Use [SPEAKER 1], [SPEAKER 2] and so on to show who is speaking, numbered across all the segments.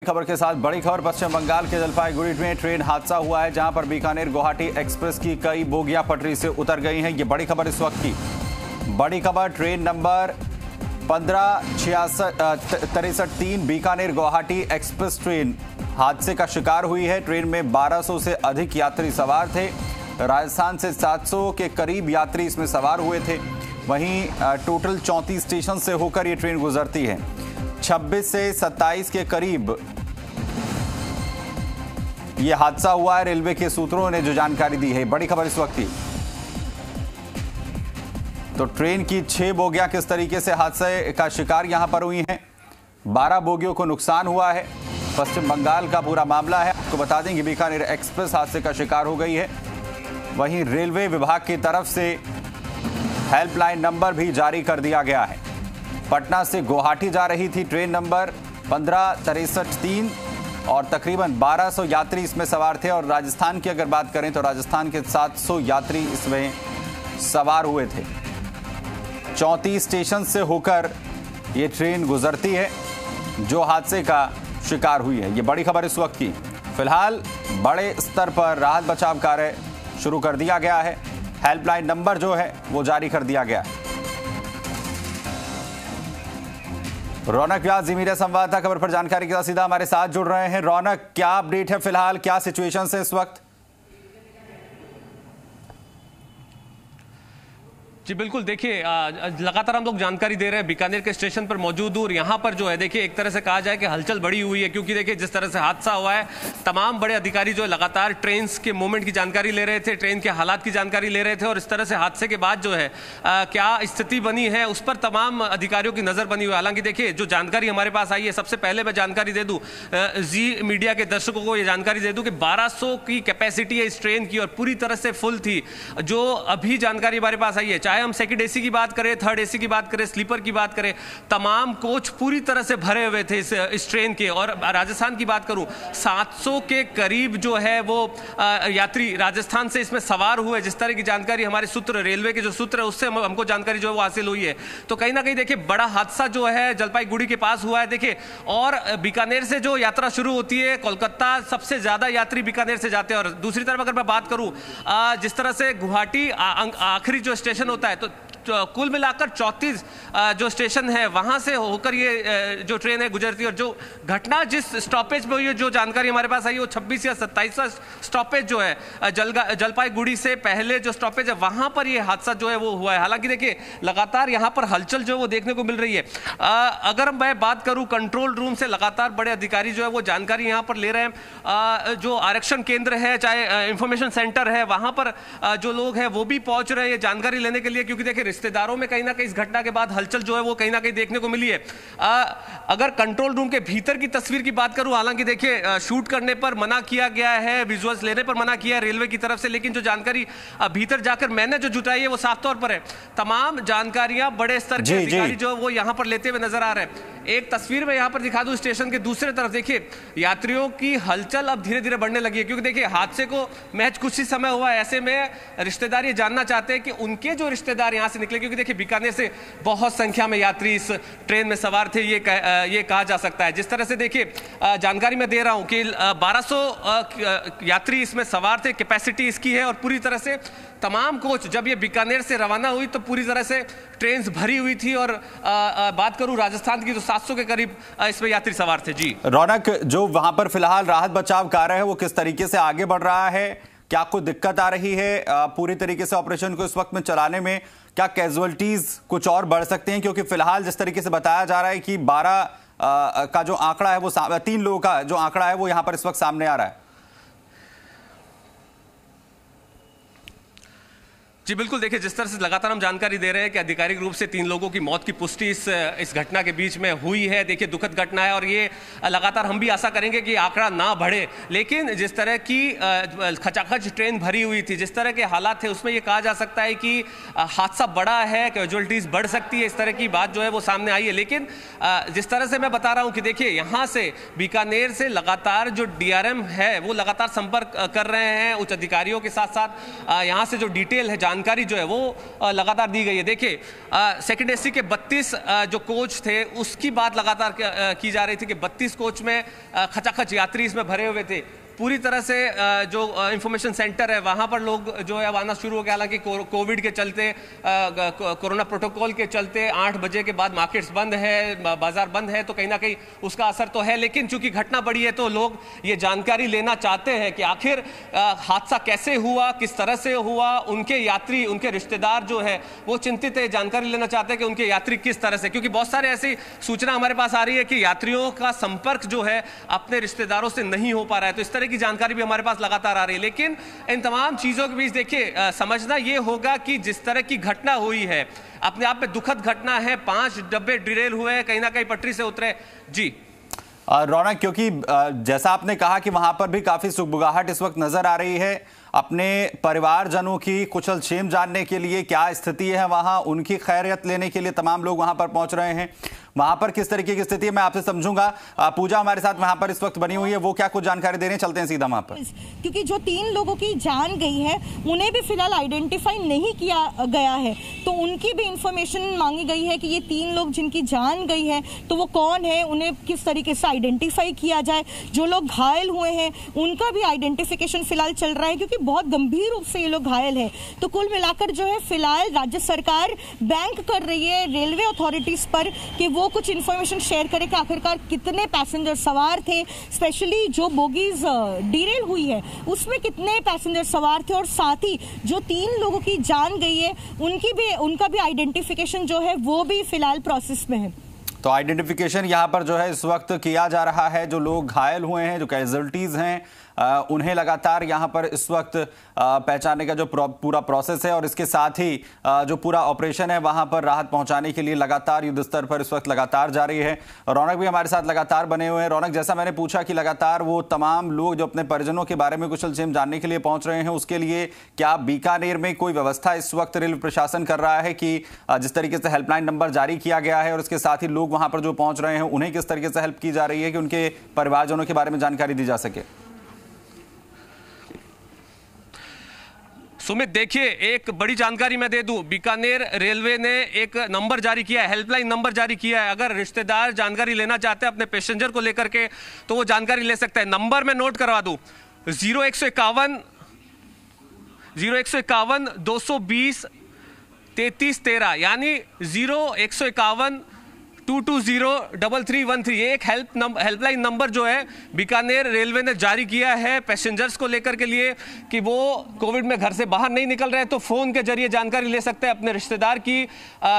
[SPEAKER 1] खबर के साथ बड़ी खबर पश्चिम बंगाल के जलपाईगुड़ी में ट्रेन हादसा हुआ है, जहां पर बीकानेर गुवाहाटी एक्सप्रेस की कई बोगियां पटरी से उतर गई हैं। ये बड़ी खबर इस वक्त की बड़ी खबर। Train number 1563 Bikaner Guwahati express train हादसे का शिकार हुई है। ट्रेन में 1200 से अधिक यात्री सवार थे। राजस्थान से 700 के करीब यात्री इसमें सवार हुए थे। वहीं टोटल 34 स्टेशन से होकर ये ट्रेन गुजरती है। 26 से 27 के करीब ये हादसा हुआ है। रेलवे के सूत्रों ने जो जानकारी दी है, बड़ी खबर इस वक्त की। तो ट्रेन की 6 बोगियां किस तरीके से हादसे का शिकार यहां पर हुई हैं। 12 बोगियों को नुकसान हुआ है। पश्चिम बंगाल का पूरा मामला है। आपको बता दें कि बीकानेर एक्सप्रेस हादसे का शिकार हो गई है। वहीं रेलवे विभाग की तरफ से हेल्पलाइन नंबर भी जारी कर दिया गया है। पटना से गुवाहाटी जा रही थी ट्रेन नंबर 1563 और तकरीबन 1200 यात्री इसमें सवार थे। और राजस्थान की अगर बात करें तो राजस्थान के 700 यात्री इसमें सवार हुए थे। 34 स्टेशन से होकर ये ट्रेन गुजरती है जो हादसे का शिकार हुई है। ये बड़ी खबर इस वक्त की। फिलहाल बड़े स्तर पर राहत बचाव कार्य शुरू कर दिया गया है। हेल्पलाइन नंबर जो है वो जारी कर दिया गया है। रौनक व्यास जी मीडिया संवाददाता खबर पर जानकारी के साथ सीधा हमारे साथ जुड़ रहे हैं। रौनक, क्या अपडेट है फिलहाल, क्या सिचुएशन है इस वक्त?
[SPEAKER 2] जी बिल्कुल, देखिए लगातार हम लोग जानकारी दे रहे हैं, बीकानेर के स्टेशन पर मौजूद हूँ। यहाँ पर जो है देखिए एक तरह से कहा जाए कि हलचल बढ़ी हुई है, क्योंकि देखिए जिस तरह से हादसा हुआ है, तमाम बड़े अधिकारी जो है लगातार ट्रेन के मूवमेंट की जानकारी ले रहे थे, ट्रेन के हालात की जानकारी ले रहे थे। और इस तरह से हादसे के बाद जो है क्या स्थिति बनी है उस पर तमाम अधिकारियों की नज़र बनी हुई है। हालांकि देखिए जो जानकारी हमारे पास आई है, सबसे पहले मैं जानकारी दे दूँ, जी मीडिया के दर्शकों को ये जानकारी दे दूँ कि 1200 की कैपेसिटी है इस ट्रेन की और पूरी तरह से फुल थी। जो अभी जानकारी हमारे पास आई है, चाहे हम सेकंड एसी की बात करें, थर्ड एसी की बात करें, स्लीपर की बात करें, तमाम कोच पूरी तरह से भरे हुए थे इस ट्रेन के। और राजस्थान की बात करूं, 700 के करीब जो है वो यात्री राजस्थान से इसमें सवार हुए। जिस तरह की जानकारी हमारे सूत्र, रेलवे के जो सूत्र है उससे हमको जानकारी जो है वो हासिल हुई है। तो कहीं ना कहीं देखिए बड़ा हादसा जो है जलपाईगुड़ी के पास हुआ है। देखिए, और बीकानेर से जो यात्रा शुरू होती है, कोलकाता सबसे ज्यादा यात्री बीकानेर से जाते हैं। और दूसरी तरफ अगर मैं बात करूं, जिस तरह से गुवाहाटी आखिरी जो स्टेशन होता है, तो कुल मिलाकर 34 जो स्टेशन है वहां से होकर ये जो ट्रेन है गुजरती है। और जो घटना जिस स्टॉपेज पे हुई है, जो जानकारी हमारे पास आई है, वो 26 या 27वां स्टॉपेज जो है जलपाईगुड़ी से पहले जो स्टॉपेज है वहां पर ये हादसा जो है वो हुआ है। हालांकि देखिए लगातार यहाँ पर हलचल जो है वो देखने को मिल रही है। अगर मैं बात करूं, कंट्रोल रूम से लगातार बड़े अधिकारी जो है वो जानकारी यहाँ पर ले रहे हैं। जो आरक्षण केंद्र है, चाहे इंफॉर्मेशन सेंटर है, वहां पर जो लोग हैं वो भी पहुंच रहे हैं जानकारी लेने के लिए, क्योंकि देखिए रिश्तेदारों में कहीं ना कहीं इस घटना के बाद हलचल जो है वो कहीं ना कहीं देखने को मिली है। अगर कंट्रोल रूम के भीतर की तस्वीर की बात करूं, हालांकि देखिए शूट करने पर मना किया गया है, विजुअल्स लेने पर मना किया है रेलवे की तरफ से, लेकिन जो जानकारी भीतर जाकर मैंने जो जुटाई है वो साफ तौर पर है। तमाम जानकारियां बड़े स्तर के अधिकारी जो वो यहां पर लेते हुए नजर आ रहे हैं। एक तस्वीर में यहां पर दिखा दूं, स्टेशन के दूसरे तरफ देखिए यात्रियों की हलचल अब धीरे धीरे बढ़ने लगी है, क्योंकि देखिए हादसे को महज कुछ ही समय हुआ है। ऐसे में रिश्तेदार ये जानना चाहते हैं कि उनके जो रिश्तेदार यहां से निकले, क्योंकि देखिए बीकानेर से बहुत संख्या में यात्री इस ट्रेन में सवार थे, ये कहा जा सकता है। जिस तरह से देखिए जानकारी मैं दे रहा हूं कि 1200 यात्री इसमें सवार थे, कैपेसिटी इसकी है। और पूरी तरह से तमाम कोच, जब ये बीकानेर से रवाना हुई तो पूरी तरह से ट्रेन भरी हुई थी। और बात करूं राजस्थान की, तो 700 के करीब इसमें यात्री सवार थे। जी
[SPEAKER 1] रौनक, जो वहां पर फिलहाल राहत बचाव कार्य है वो किस तरीके से आगे बढ़ रहा है? क्या कोई दिक्कत आ रही है पूरी तरीके से ऑपरेशन को इस वक्त में चलाने में? क्या कैजुअलिटीज कुछ और बढ़ सकते हैं? क्योंकि फिलहाल जिस तरीके से बताया जा रहा है कि 12 का जो आंकड़ा है वो 3 लोगों का जो आंकड़ा है वो यहां पर इस वक्त सामने आ रहा है।
[SPEAKER 2] जी बिल्कुल, देखिए जिस तरह से लगातार हम जानकारी दे रहे हैं कि आधिकारिक रूप से 3 लोगों की मौत की पुष्टि इस घटना के बीच में हुई है। देखिए दुखद घटना है और ये लगातार हम भी आशा करेंगे कि आंकड़ा ना बढ़े, लेकिन जिस तरह की खचाखच ट्रेन भरी हुई थी, जिस तरह के हालात थे, उसमें ये कहा जा सकता है कि हादसा बड़ा है, कैजुअलिटीज बढ़ सकती है, इस तरह की बात जो है वो सामने आई है। लेकिन जिस तरह से मैं बता रहा हूँ कि देखिए यहाँ से बीकानेर से लगातार जो DRM है वो लगातार संपर्क कर रहे हैं उच्च अधिकारियों के साथ साथ। यहाँ से जो डिटेल है, जानकारी जो है वो लगातार दी गई है। देखिए सेकंड एसी के 32 जो कोच थे उसकी बात लगातार की जा रही थी कि 32 कोच में खचाखच यात्री इसमें भरे हुए थे। पूरी तरह से जो इंफॉर्मेशन सेंटर है वहां पर लोग जो है आना शुरू हो गया। हालांकि कोविड के चलते, कोरोना प्रोटोकॉल के चलते 8 बजे के बाद मार्केट्स बंद है, बाजार बंद है, तो कहीं ना कहीं उसका असर तो है। लेकिन चूंकि घटना बढ़ी है तो लोग ये जानकारी लेना चाहते हैं कि आखिर हादसा कैसे हुआ, किस तरह से हुआ। उनके यात्री, उनके रिश्तेदार जो है वो चिंतित है, जानकारी लेना चाहते हैं कि उनके यात्री किस तरह से, क्योंकि बहुत सारे ऐसी सूचना हमारे पास आ रही है कि यात्रियों का संपर्क जो है अपने रिश्तेदारों से नहीं हो पा रहा है। तो इस तरह की जानकारी भी हमारे पास लगातार आ रही है। लेकिन इन तमाम चीजों के बीच देखिए समझना यह होगा कि जिस तरह की घटना हुई है अपने आप में दुखद घटना है। 5 डब्बे डिरेल हुए, कहीं ना कहीं पटरी से उतरे। जी
[SPEAKER 1] रौनक, क्योंकि जैसा आपने कहा कि वहां पर भी काफी सुगबुगाहट इस वक्त नजर आ रही है, अपने परिवारजनों की कुशल क्षेम जानने के लिए क्या स्थिति है वहां, उनकी खैरियत लेने के लिए तमाम लोग वहां पर पहुंच रहे हैं। वहां पर किस तरीके की स्थिति है मैं आपसे समझूंगा। पूजा हमारे साथ वहां पर इस वक्त बनी हुई है, वो क्या कुछ जानकारी देने, चलते हैं सीधा वहां पर।
[SPEAKER 3] क्योंकि जो 3 लोगों की जान गई है उन्हें भी फिलहाल आइडेंटिफाई नहीं किया गया है, तो उनकी भी इंफॉर्मेशन मांगी गई है कि ये 3 लोग जिनकी जान गई है तो वो कौन है, उन्हें किस तरीके से आइडेंटिफाई किया जाए। जो लोग घायल हुए हैं उनका भी आइडेंटिफिकेशन फिलहाल चल रहा है, क्योंकि बहुत गंभीर रूप से ये लोग घायल है। तो कुल मिलाकर जो है फिलहाल राज्य सरकार बैंक कर रही है रेलवे अथॉरिटीज पर कि वो कुछ इंफॉर्मेशन शेयर करे कि आखिरकार कितने पैसेंजर सवार थे, स्पेशली जो बोगीज डिरेल हुई है उसमें कितने पैसेंजर सवार थे, और साथ ही जो 3 लोगों की जान गई है उनका भी आइडेंटिफिकेशन जो है वो भी फिलहाल प्रोसेस में है।
[SPEAKER 1] तो आइडेंटिफिकेशन यहाँ पर जो है इस वक्त किया जा रहा है। जो लोग घायल हुए हैं, जो कैजुअल्टीज हैं, उन्हें लगातार यहाँ पर इस वक्त पहचानने का जो पूरा प्रोसेस है और इसके साथ ही जो पूरा ऑपरेशन है वहाँ पर राहत पहुँचाने के लिए लगातार युद्ध स्तर पर इस वक्त लगातार जारी है। रौनक भी हमारे साथ लगातार बने हुए हैं। रौनक, जैसा मैंने पूछा कि लगातार वो तमाम लोग जो अपने परिजनों के बारे में कुशल क्षेम जानने के लिए पहुँच रहे हैं, उसके लिए क्या बीकानेर में कोई व्यवस्था इस वक्त रेलवे प्रशासन कर रहा है कि जिस तरीके से हेल्पलाइन नंबर जारी किया गया है और उसके साथ ही लोग वहाँ पर जो पहुँच रहे हैं उन्हें किस तरीके से हेल्प की जा रही है कि उनके परिवारजनों के बारे में जानकारी दी जा सके?
[SPEAKER 2] सुमित, देखिए एक बड़ी जानकारी मैं दे दूं, बीकानेर रेलवे ने एक नंबर जारी किया है, हेल्पलाइन नंबर जारी किया है। अगर रिश्तेदार जानकारी लेना चाहते हैं अपने पैसेंजर को लेकर के तो वो जानकारी ले सकते हैं। नंबर मैं नोट करवा दूं, 0151 220 3313, यानी 0151 220-3313। ये एक हेल्पलाइन नंबर जो है बीकानेर रेलवे ने जारी किया है पैसेंजर्स को लेकर के लिए कि वो कोविड में घर से बाहर नहीं निकल रहे तो फोन के जरिए जानकारी ले सकते हैं अपने रिश्तेदार की।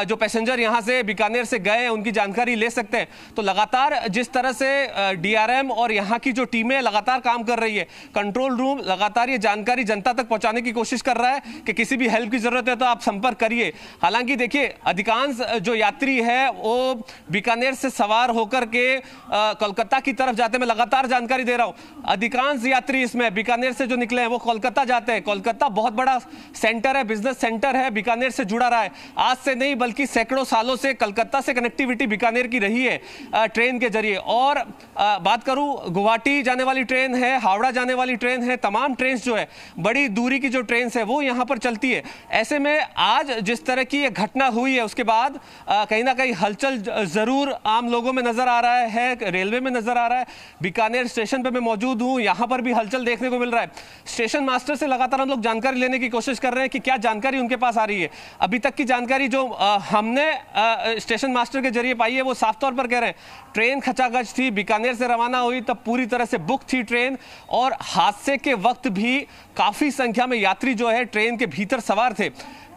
[SPEAKER 2] जो पैसेंजर यहाँ से बीकानेर से गए हैं उनकी जानकारी ले सकते हैं। तो लगातार जिस तरह से DRM और यहाँ की जो टीमें लगातार काम कर रही है, कंट्रोल रूम लगातार ये जानकारी जनता तक पहुँचाने की कोशिश कर रहा है कि किसी भी हेल्प की जरूरत है तो आप संपर्क करिए। हालांकि देखिए अधिकांश जो यात्री है वो बीकानेर से सवार होकर के कोलकाता की तरफ जाते, मैं लगातार जानकारी दे रहा हूं। अधिकांश यात्री इसमें बीकानेर से जो निकले हैं वो कोलकाता जाते हैं। कोलकाता बहुत बड़ा सेंटर है, बिजनेस सेंटर है, बीकानेर से जुड़ा रहा है। आज से नहीं बल्कि सैकड़ों सालों से कोलकाता से कनेक्टिविटी बीकानेर की रही है ट्रेन के जरिए। और बात करूं, गुवाहाटी जाने वाली ट्रेन है, हावड़ा जाने वाली ट्रेन है, तमाम ट्रेन जो है बड़ी दूरी की जो ट्रेन है वो यहां पर चलती है। ऐसे में आज जिस तरह की ये घटना हुई है उसके बाद कहीं ना कहीं हलचल जरूर आम लोगों में नजर आ रहा है, रेलवे में नजर आ रहा है। बीकानेर स्टेशन पे मैं मौजूद हूं, यहां पर भी हलचल देखने को मिल रहा है। स्टेशन मास्टर से लगातार हम लोग जानकारी लेने की कोशिश कर रहे हैं कि क्या जानकारी उनके पास आ रही है। अभी तक की जानकारी जो हमने स्टेशन मास्टर के जरिए पाई है वो साफ तौर पर कह रहे हैं ट्रेन खचाखच थी, बीकानेर से रवाना हुई तब पूरी तरह से बुक थी ट्रेन, और हादसे के वक्त भी काफी संख्या में यात्री जो है ट्रेन के भीतर सवार थे।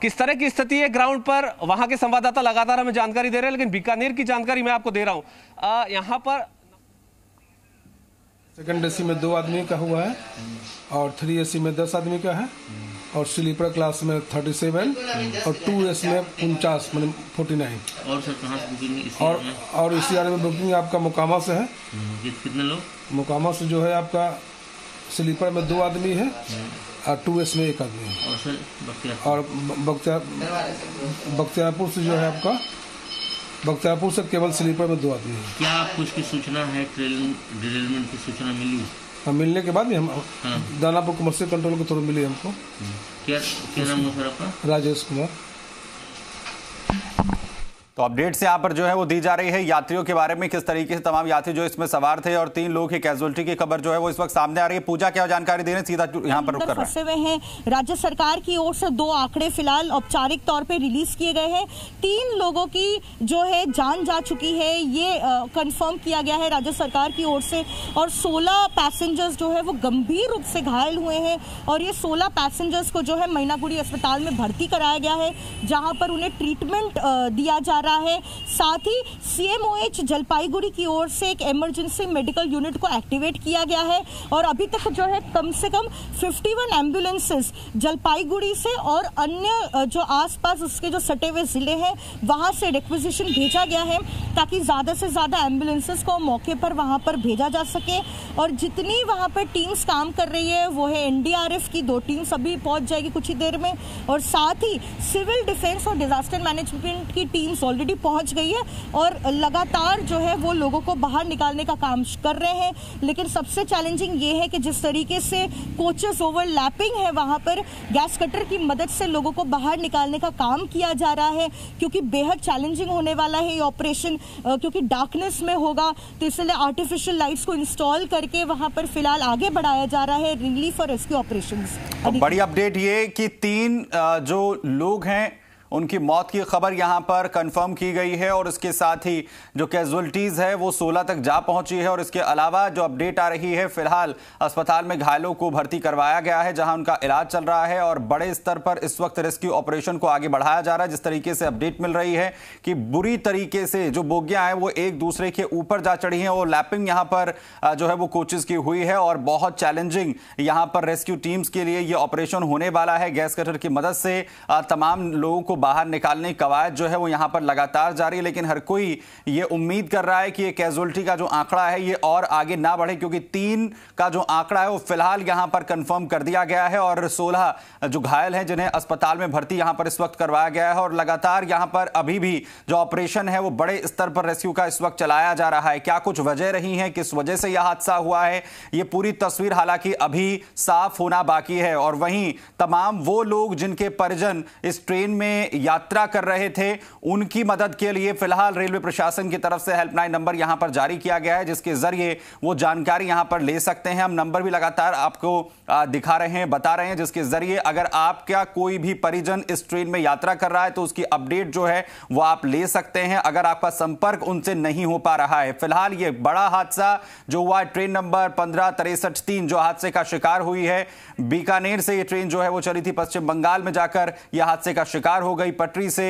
[SPEAKER 2] किस तरह की स्थिति है ग्राउंड पर, वहां के संवाददाता लगातार हमें जानकारी दे रहे हैं, लेकिन बीकानेर की जानकारी मैं आपको दे रहा हूं। यहां पर
[SPEAKER 4] सेकंड एसी में 2 आदमी का हुआ है और 3 एसी में 10 आदमी का है और स्लीपर क्लास में 37 और 2 एस में 49 मतलब 49। और सर कहाँ से बुकिंग? और इसी आने में बुकिंग आपका मोकामा से है। कितने लोग? मोकामा से जो है आपका स्लीपर में 2 आदमी है और 2 एस में 1 आदमी है। और बख्तियारपुर से जो है आपका, बख्तियारपुर से केवल स्लीपर में 2 आदमी है।
[SPEAKER 5] क्या कुछ की सूचना है, ट्रेन डिरेलमेंट की सूचना मिली?
[SPEAKER 4] मिलने के बाद भी हम दानापुर कमर्शियल कंट्रोल के थ्रू मिली हमको।
[SPEAKER 5] क्या नाम है सर आपका?
[SPEAKER 4] राजेश कुमार।
[SPEAKER 1] तो अपडेट से यहाँ पर जो है वो दी जा रही है यात्रियों के बारे में, किस तरीके से तमाम यात्री जो इसमें सवार थे और 3 लोग की कैजुअलिटी की खबर जो है वो इस वक्त सामने आ रही है। पूजा क्या जानकारी दे रहे हैं, सीधा यहाँ पर रुक कर
[SPEAKER 3] फंसे हुए हैं। राज्य सरकार की ओर से 2 आंकड़े फिलहाल औपचारिक तौर पे रिलीज किए गए हैं। 3 लोगों की जो है जान जा चुकी है, ये कंफर्म किया गया है राज्य सरकार की ओर से, और 16 पैसेंजर्स जो है वो गंभीर रूप से घायल हुए हैं और ये 16 पैसेंजर्स को जो है मैनागुड़ी अस्पताल में भर्ती कराया गया है, जहां पर उन्हें ट्रीटमेंट दिया जा रहा है। साथ ही CMOH जलपाईगुड़ी की ओर से एक इमरजेंसी मेडिकल यूनिट को एक्टिवेट किया गया है और अभी तक जो है कम से कम 51 एम्बुलेंसेस जलपाईगुड़ी से और अन्य जो आसपास उसके जो सटे हुए जिले हैं वहां से रिक्विजिशन भेजा गया है, ताकि ज्यादा से ज्यादा एम्बुलेंसेस को मौके पर वहां पर भेजा जा सके। और जितनी वहां पर टीम्स काम कर रही है वो है NDRF की 2 टीम्स अभी पहुंच जाएगी कुछ ही देर में, और साथ ही सिविल डिफेंस और डिजास्टर मैनेजमेंट की टीम्स ऑलरेडी पहुंच गई है और लगातार जो है वो लोगों को बाहर निकालने का काम कर रहे हैं। लेकिन सबसे चैलेंजिंग ये है कि जिस तरीके से कोचेस ओवरलैपिंग है वहां पर गैस कटर की मदद से लोगों को बाहर निकालने का काम किया जा रहा है, क्योंकि बेहद चैलेंजिंग होने वाला है ये ऑपरेशन, क्योंकि डार्कनेस में होगा, तो इसलिए आर्टिफिशियल लाइट्स को इंस्टॉल करके वहां पर फिलहाल आगे बढ़ाया जा रहा है रिलीफ और रेस्क्यू ऑपरेशंस।
[SPEAKER 1] बड़ी अपडेट ये कि 3 जो लोग हैं उनकी मौत की खबर यहां पर कंफर्म की गई है और इसके साथ ही जो कैजुअलिटीज है वो 16 तक जा पहुंची है। और इसके अलावा जो अपडेट आ रही है, फिलहाल अस्पताल में घायलों को भर्ती करवाया गया है जहां उनका इलाज चल रहा है और बड़े स्तर पर इस वक्त रेस्क्यू ऑपरेशन को आगे बढ़ाया जा रहा है। जिस तरीके से अपडेट मिल रही है कि बुरी तरीके से जो बोगियां हैं वो एक दूसरे के ऊपर जा चढ़ी हैं और लैपिंग यहां पर जो है वो कोचेस की हुई है और बहुत चैलेंजिंग यहां पर रेस्क्यू टीम्स के लिए ये ऑपरेशन होने वाला है। गैस कटर की मदद से तमाम लोगों को बाहर निकालने की कवायद जो है वो यहां पर लगातार जारी है, लेकिन हर कोई ये उम्मीद कर रहा है कि ये कैजुअलिटी का जो आंकड़ा है ये और आगे ना बढ़े, क्योंकि 3 का जो आंकड़ा है वो फिलहाल यहां पर कंफर्म कर दिया गया है और 16 जो घायल हैं जिन्हें अस्पताल में भर्ती यहां पर इस वक्त करवाया गया है। और लगातार यहां पर अभी भी जो ऑपरेशन है वो बड़े स्तर पर रेस्क्यू का इस वक्त चलाया जा रहा है। क्या कुछ वजह रही है, किस वजह से यह हादसा हुआ है, ये पूरी तस्वीर हालांकि अभी साफ होना बाकी है। और वहीं तमाम वो लोग जिनके परिजन इस ट्रेन में यात्रा कर रहे थे उनकी मदद के लिए फिलहाल रेलवे प्रशासन की तरफ से हेल्पलाइन नंबर यहां पर जारी किया गया है, जिसके जरिए वो जानकारी यहां पर ले सकते हैं। हम नंबर भी लगातार आपको दिखा रहे हैं, बता रहे हैं, जिसके जरिए अगर आपका कोई भी परिजन इस ट्रेन में यात्रा कर रहा है तो उसकी अपडेट जो है वो आप ले सकते हैं अगर आपका संपर्क उनसे नहीं हो पा रहा है। फिलहाल ये बड़ा हादसा जो हुआ ट्रेन नंबर 1563 जो हादसे का शिकार हुई है, बीकानेर से ये ट्रेन जो है वो चली थी पश्चिम बंगाल में जाकर यह हादसे का शिकार हो गई। पटरी से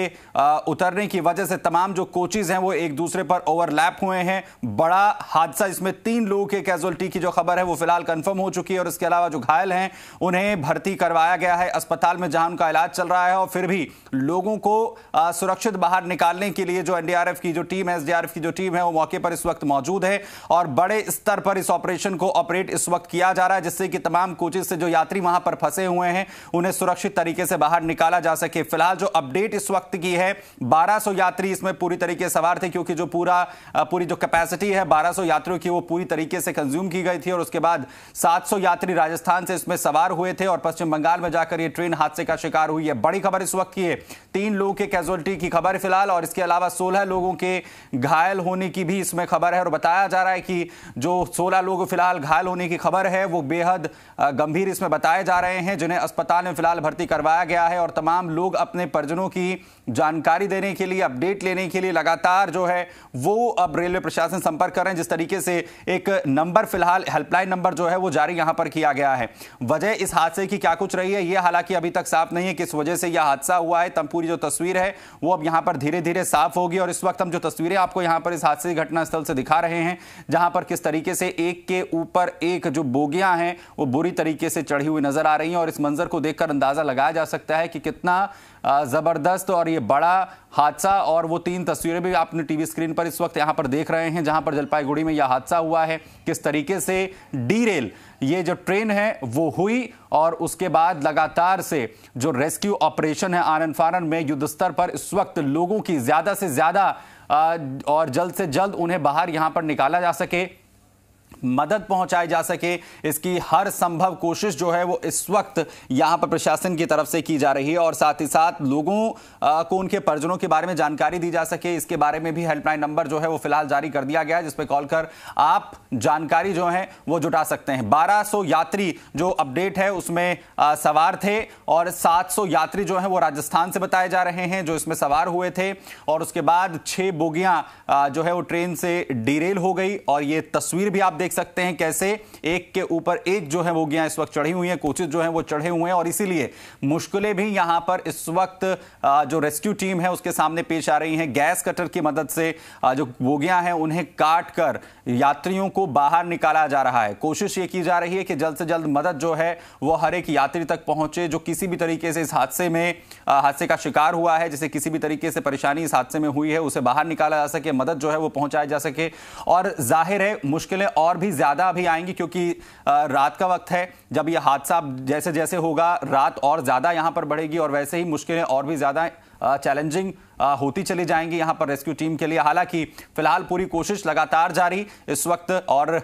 [SPEAKER 1] उतरने की वजह से तमाम जो कोचेज हैं वो एक दूसरे पर ओवरलैप हुए हैं। बड़ा हादसा, इसमें 3 लोगों के कैजुअलिटी की जो खबर है वो फिलहाल कंफर्म हो चुकी है और इसके अलावा जो घायल हैं उन्हें भर्ती करवाया गया है अस्पताल में जहां उनका इलाज चल रहा है। और फिर भी लोगों को सुरक्षित बाहर निकालने के लिए जो NDRF की जो टीम है, SDRF की जो टीम है वो मौके पर इस वक्त मौजूद है और बड़े स्तर पर इस ऑपरेशन को ऑपरेट इस वक्त किया जा रहा है, जिससे कि तमाम कोचेज से जो यात्री वहां पर फंसे हुए हैं उन्हें सुरक्षित तरीके से बाहर निकाला जा सके। फिलहाल जो अपडेट इस वक्त की है, 1200 यात्री इसमें पूरी तरीके से सवार थे, क्योंकि जो पूरी जो कैपेसिटी है 1200 यात्रियों की वो पूरी तरीके से कंज्यूम की गई थी और उसके बाद 700 यात्री राजस्थान से इसमें सवार हुए थे और पश्चिम बंगाल में जाकर ये ट्रेन हादसे का शिकार हुई है। बड़ी खबर इस वक्त की है, 3 लोगों के कैजुअलिटी की खबर फिलहाल और इसके अलावा 16 लोगों के घायल होने की भी इसमें खबर है और बताया जा रहा है कि जो 16 लोग फिलहाल घायल होने की खबर है वो बेहद गंभीर इसमें बताए जा रहे हैं, जिन्हें अस्पताल में फिलहाल भर्ती करवाया गया है। और तमाम लोग अपने परिजनों की जानकारी देने के लिए, अपडेट लेने के लिए लगातार जो है वो अब रेलवे प्रशासन संपर्क कर रहे हैं। जिस तरीके से एक नंबर फिलहाल हेल्पलाइन नंबर जो है वो जारी यहां पर किया गया है। वजह इस हादसे की क्या कुछ रही है ये हालांकि अभी तक साफ नहीं है, किस वजह से यह हादसा हुआ है। तब पूरी जो तस्वीर है वो अब यहां पर धीरे धीरे साफ होगी और इस वक्त हम जो तस्वीरें आपको यहां पर इस हादसे की घटनास्थल से दिखा रहे हैं, जहां पर किस तरीके से एक के ऊपर एक जो बोगियां हैं वो बुरी तरीके से चढ़ी हुई नजर आ रही हैं और इस मंजर को देखकर अंदाजा लगाया जा सकता है कि कितना जबरदस्त और ये बड़ा हादसा। और वो 3 तस्वीरें भी आपने टीवी स्क्रीन पर इस वक्त यहां पर देख रहे हैं, जहां पर जलपाईगुड़ी में यह हादसा हुआ है, किस तरीके से डीरेल ये जो ट्रेन है वो हुई और उसके बाद लगातार से जो रेस्क्यू ऑपरेशन है आनन फानन में युद्ध स्तर पर इस वक्त लोगों की ज्यादा से ज्यादा और जल्द से जल्द उन्हें बाहर यहां पर निकाला जा सके, मदद पहुंचाई जा सके, इसकी हर संभव कोशिश जो है वो इस वक्त यहां पर प्रशासन की तरफ से की जा रही है और साथ ही साथ लोगों को उनके परिजनों के बारे में जानकारी दी जा सके, इसके बारे में भी हेल्पलाइन नंबर जो है वो फिलहाल जारी कर दिया गया है, जिस पे कॉल कर आप जानकारी जो है वो जुटा सकते हैं। 1200 यात्री जो अपडेट है उसमें सवार थे और 700 यात्री जो है वो राजस्थान से बताए जा रहे हैं जो इसमें सवार हुए थे और उसके बाद 6 बोगियां जो है वो ट्रेन से डिरेल हो गई और ये तस्वीर भी आप देख सकते हैं कैसे एक के ऊपर एक जो है बोगियां इस वक्त चढ़ी हुई हैं, कोचेस जो हैं वो चढ़े हुए हैं और इसीलिए मुश्किलें भी यहां पर इस वक्त जो रेस्क्यू टीम है उसके सामने पेश आ रही हैं। गैस कटर की मदद से जो बोगियां हैं उन्हें काट कर यात्रियों को बाहर निकाला जा रहा है। कोशिश ये की जा रही है कि जल्द से जल्द मदद जो है वो हर एक यात्री तक पहुंचे जो किसी भी तरीके से इस हादसे का शिकार हुआ है, जिसे किसी भी तरीके से परेशानी इस हादसे में हुई है उसे बाहर निकाला जा सके, मदद जो है वो पहुंचाई जा सके। और जाहिर है मुश्किलें और भी ज्यादा अभी आएंगी क्योंकि रात का वक्त है, जब यह हादसा जैसे जैसे होगा रात और ज्यादा यहां पर बढ़ेगी और वैसे ही मुश्किलें और भी ज्यादा चैलेंजिंग होती चली जाएंगी यहां पर रेस्क्यू टीम के लिए। हालांकि फिलहाल पूरी कोशिश लगातार जारी इस वक्त और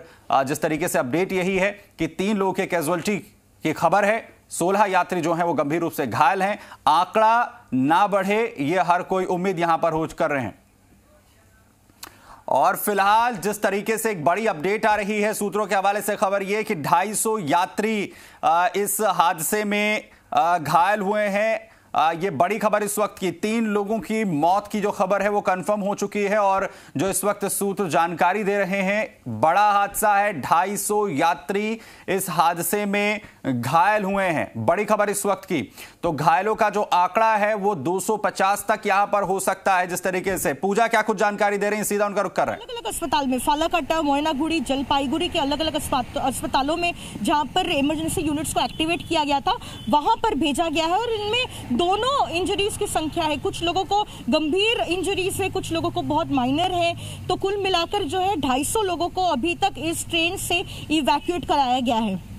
[SPEAKER 1] जिस तरीके से अपडेट यही है कि 3 लोगों के कैजुअल्टी की खबर है, 16 यात्री जो हैं वो गंभीर रूप से घायल हैं। आंकड़ा ना बढ़े ये हर कोई उम्मीद यहां पर कर रहे हैं। और फिलहाल जिस तरीके से एक बड़ी अपडेट आ रही है सूत्रों के हवाले से खबर यह कि 250 यात्री इस हादसे में घायल हुए हैं। ये बड़ी खबर इस वक्त की 3 लोगों की मौत की जो खबर है वो कंफर्म हो चुकी है और जो इस वक्त सूत्र जानकारी दे रहे हैं बड़ा हादसा है, 250 यात्री इस हादसे में घायल हुए हैं। बड़ी खबर इस वक्त की, तो घायलों का जो आंकड़ा है वो 250 तक यहां पर हो सकता है। जिस तरीके से पूजा क्या कुछ जानकारी दे रही है, सीधा उनका रुख कर रहे हैं।
[SPEAKER 3] अलग अलग अस्पताल में फालाकाटा, मोयनागुड़ी, जलपाईगुड़ी के अलग अलग अस्पतालों में जहां पर इमरजेंसी यूनिट्स को एक्टिवेट किया गया था वहां पर भेजा गया है और इनमें दोनों इंजरीज की संख्या है, कुछ लोगों को गंभीर इंजरीज है, कुछ लोगों को बहुत माइनर है, तो कुल मिलाकर जो है 250 लोगों को अभी तक इस ट्रेन से इवैक्यूएट कराया गया है।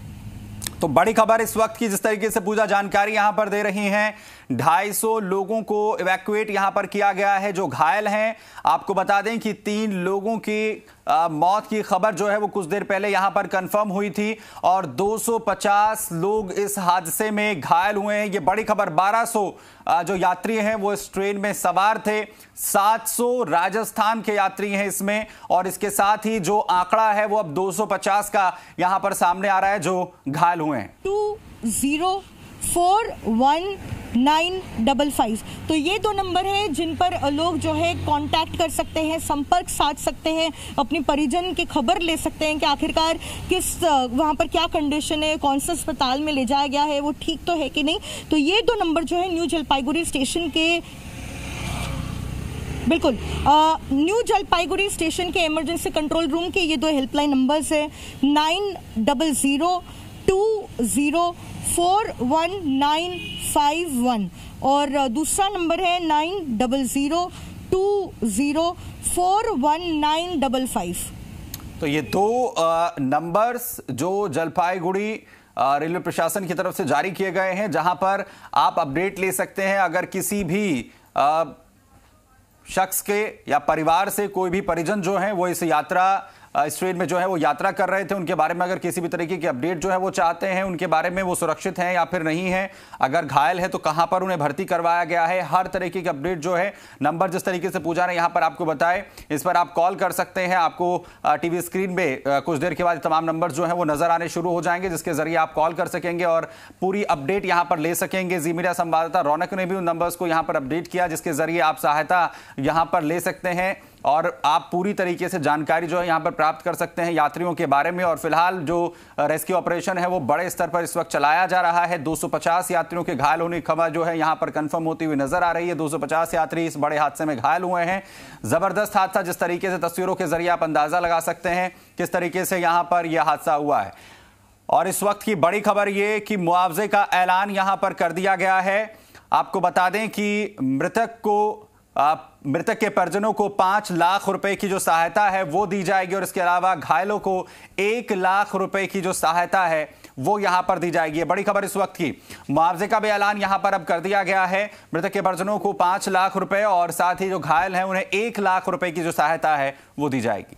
[SPEAKER 1] तो बड़ी खबर इस वक्त की जिस तरीके से पूजा जानकारी यहां पर दे रही हैं, 250 लोगों को इवैक्यूएट यहां पर किया गया है जो घायल हैं। आपको बता दें कि 3 लोगों की मौत की खबर जो है वो कुछ देर पहले यहां पर कंफर्म हुई थी और 250 लोग इस हादसे में घायल हुए हैं। ये बड़ी खबर, 1200 जो यात्री हैं वो इस ट्रेन में सवार थे, 700 राजस्थान के यात्री हैं इसमें और इसके साथ ही जो आंकड़ा है वो अब 250 का यहां पर सामने आ रहा है जो घायल हुए हैं।
[SPEAKER 3] 20419555 तो ये 2 नंबर है जिन पर लोग जो है कांटेक्ट कर सकते हैं, संपर्क साध सकते हैं, अपनी परिजन की खबर ले सकते हैं कि आखिरकार किस वहां पर क्या कंडीशन है, कौन से अस्पताल में ले जाया गया है, वो ठीक तो है कि नहीं। तो ये 2 नंबर जो है न्यू जलपाईगुड़ी स्टेशन के बिल्कुल न्यू जलपाईगुड़ी स्टेशन के इमरजेंसी कंट्रोल रूम के ये 2 हेल्पलाइन नंबर्स है 900204191 और दूसरा नंबर है 90020419555।
[SPEAKER 1] तो ये 2 नंबर्स जो जलपाईगुड़ी रेलवे प्रशासन की तरफ से जारी किए गए हैं जहां पर आप अपडेट ले सकते हैं। अगर किसी भी शख्स के या परिवार से कोई भी परिजन जो है वो इस ट्रेन में जो है वो यात्रा कर रहे थे, उनके बारे में अगर किसी भी तरीके की अपडेट जो है वो चाहते हैं, उनके बारे में वो सुरक्षित हैं या फिर नहीं है, अगर घायल है तो कहां पर उन्हें भर्ती करवाया गया है, हर तरीके की अपडेट जो है नंबर जिस तरीके से पूजा ने यहां पर आपको बताए इस पर आप कॉल कर सकते हैं। आपको टीवी स्क्रीन पे कुछ देर के बाद तमाम नंबर जो है वो नजर आने शुरू हो जाएंगे जिसके जरिए आप कॉल कर सकेंगे और पूरी अपडेट यहां पर ले सकेंगे। जी मीडिया संवाददाता रौनक ने भी उन नंबर्स को यहां पर अपडेट किया जिसके जरिए आप सहायता यहां पर ले सकते हैं और आप पूरी तरीके से जानकारी जो है यहां पर प्राप्त कर सकते हैं यात्रियों के बारे में। और फिलहाल जो रेस्क्यू ऑपरेशन है वो बड़े स्तर पर इस वक्त चलाया जा रहा है। 250 यात्रियों के घायल होने की खबर जो है यहां पर कंफर्म होती हुई नजर आ रही है। 250 यात्री इस बड़े हादसे में घायल हुए हैं। जबरदस्त हादसा, जिस तरीके से तस्वीरों के जरिए आप अंदाजा लगा सकते हैं किस तरीके से यहां पर यह हादसा हुआ है। और इस वक्त की बड़ी खबर यह कि मुआवजे का ऐलान यहां पर कर दिया गया है। आपको बता दें कि मृतक के परिजनों को 5 लाख रुपए की जो सहायता है वो दी जाएगी और इसके अलावा घायलों को 1 लाख रुपए की जो सहायता है वो यहां पर दी जाएगी। बड़ी खबर इस वक्त की, मुआवजे का भी ऐलान यहां पर अब कर दिया गया है। मृतक के परिजनों को 5 लाख रुपए और साथ ही जो घायल हैं उन्हें 1 लाख रुपए की जो सहायता है वो दी जाएगी।